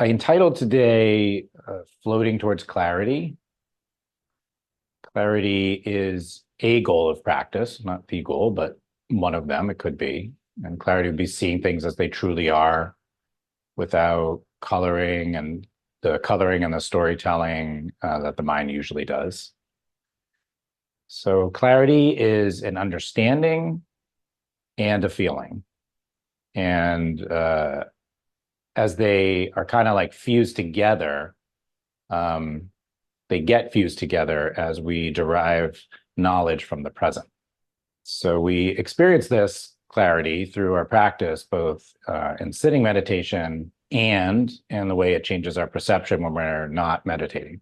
I entitled today Floating Towards Clarity. Clarity is a goal of practice, not the goal, but one of them it could be. And clarity would be seeing things as they truly are without coloring and the storytelling that the mind usually does. So clarity is an understanding and a feeling. And as they are kind of like fused together, um, they get fused together as we derive knowledge from the present. So we experience this clarity through our practice, both in sitting meditation and in the way it changes our perception when we're not meditating.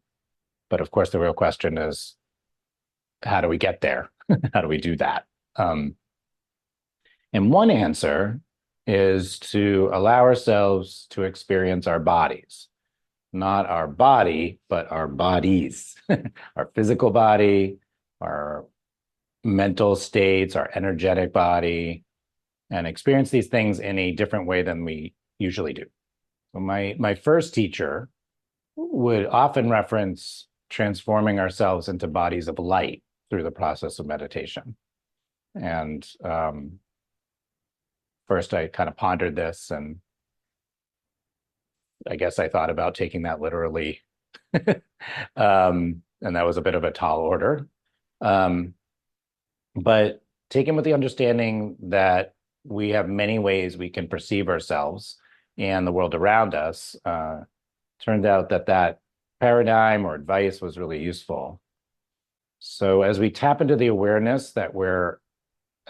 But of course, the real question is, how do we get there? How do we do that? And one answer is to allow ourselves to experience our bodies, not our body, but our bodies, our physical body, our mental states, our energetic body, and experience these things in a different way than we usually do. So my first teacher would often reference transforming ourselves into bodies of light through the process of meditation. And first I kind of pondered this, and I guess I thought about taking that literally. And that was a bit of a tall order. But taken with the understanding that we have many ways we can perceive ourselves and the world around us, turned out that that paradigm or advice was really useful. So as we tap into the awareness that we're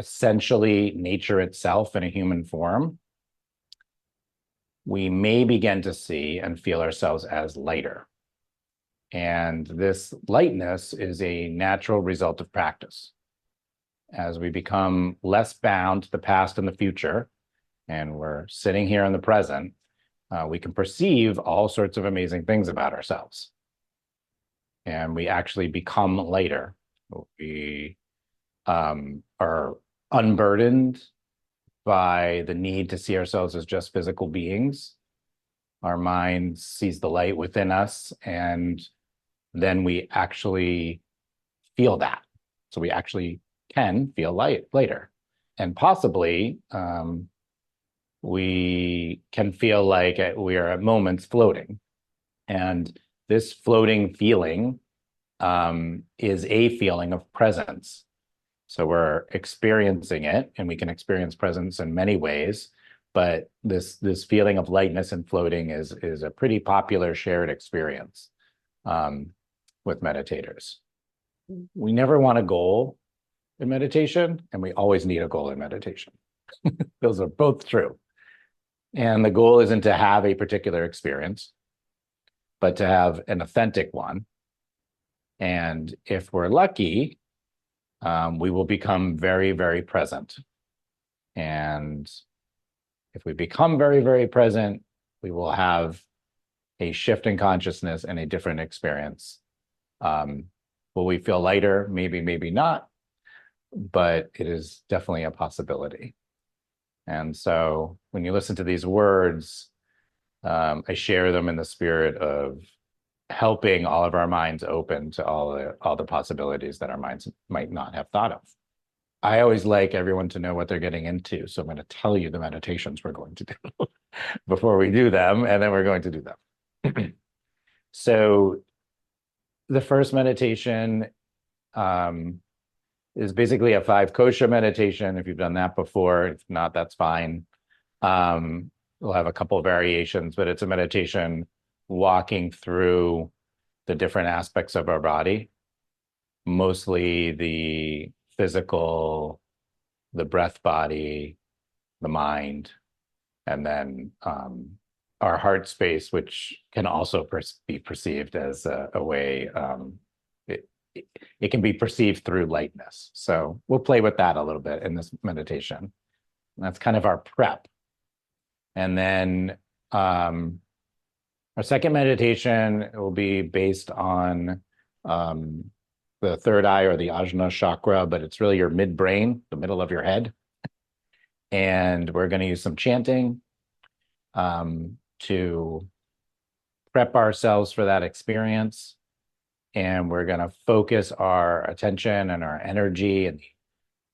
essentially nature itself in a human form, we may begin to see and feel ourselves as lighter. And this lightness is a natural result of practice. As we become less bound to the past and the future, and we're sitting here in the present, we can perceive all sorts of amazing things about ourselves. And we actually become lighter. We are unburdened by the need to see ourselves as just physical beings. Our mind sees the light within us, and then we actually feel that. So we actually can feel light later. And possibly we can feel like we are at moments floating. And this floating feeling is a feeling of presence. So we're experiencing it, and we can experience presence in many ways. But this feeling of lightness and floating is a pretty popular shared experience with meditators. We never want a goal in meditation, and we always need a goal in meditation. Those are both true. And the goal isn't to have a particular experience, but to have an authentic one. And if we're lucky, we will become very, very present. And if we become very, very present, we will have a shift in consciousness and a different experience. Will we feel lighter? Maybe, maybe not, but it is definitely a possibility. And so when you listen to these words, I share them in the spirit of helping all of our minds open to all the possibilities that our minds might not have thought of. I always like everyone to know what they're getting into, so I'm going to tell you the meditations we're going to do before we do them, and then we're going to do them. So the first meditation is basically a 5 kosha meditation. If you've done that before, if not, that's fine. We'll have a couple of variations, but it's a meditation walking through the different aspects of our body, mostly the physical, the breath body, the mind, and then our heart space, which can also be perceived as a way, it can be perceived through lightness. So we'll play with that a little bit in this meditation. That's kind of our prep. And then our second meditation will be based on the third eye, or the ajna chakra, but it's really your midbrain, the middle of your head. And we're going to use some chanting to prep ourselves for that experience. And we're going to focus our attention and our energy in the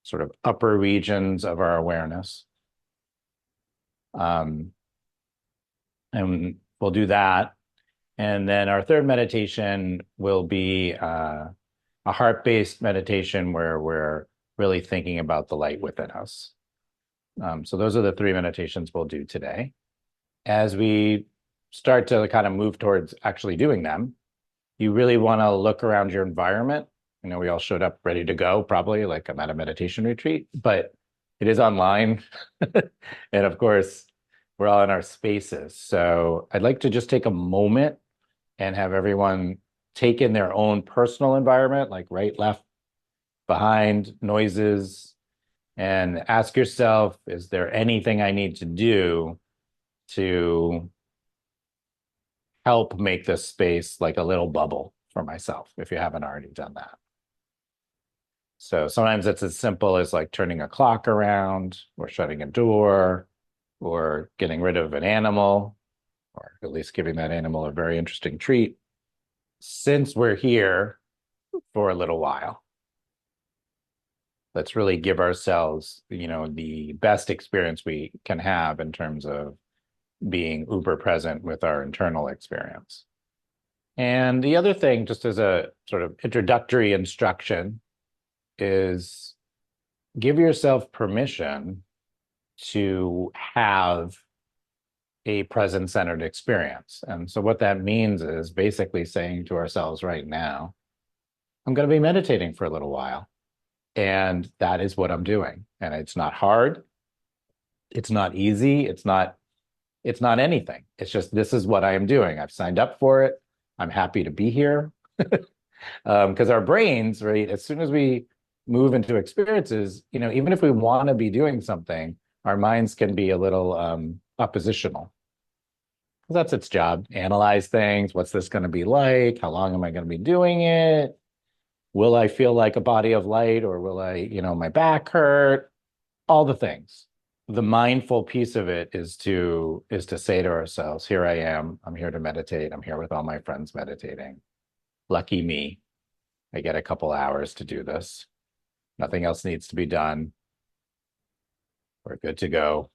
sort of upper regions of our awareness. And we'll do that. And then our third meditation will be a heart-based meditation where we're really thinking about the light within us. So those are the three meditations we'll do today. As we start to kind of move towards actually doing them, you really want to look around your environment. You know, we all showed up ready to go, probably like I'm at a meditation retreat, but it is online. And of course, we're all in our spaces. So I'd like to just take a moment and have everyone take in their own personal environment, like right, left, behind, noises, and ask yourself, is there anything I need to do to help make this space like a little bubble for myself, if you haven't already done that? So sometimes it's as simple as like turning a clock around or shutting a door or getting rid of an animal, or at least giving that animal a very interesting treat, since we're here for a little while. Let's really give ourselves, you know, the best experience we can have in terms of being uber present with our internal experience. And the other thing, just as a sort of introductory instruction, is give yourself permission to have a present-centered experience. And so what that means is basically saying to ourselves right now, I'm going to be meditating for a little while. And that is what I'm doing. And it's not hard. It's not easy. It's not anything. It's just, this is what I am doing. I've signed up for it. I'm happy to be here. Because our brains, right, as soon as we move into experiences, you know, even if we want to be doing something, our minds can be a little oppositional. That's its job. Analyze things. What's this going to be like? How long am I going to be doing it? Will I feel like a body of light, or will I, you know, my back hurt? All the things. The mindful piece of it is to say to ourselves, here I am. I'm here to meditate. I'm here with all my friends meditating. Lucky me. I get a couple hours to do this. Nothing else needs to be done. We're good to go.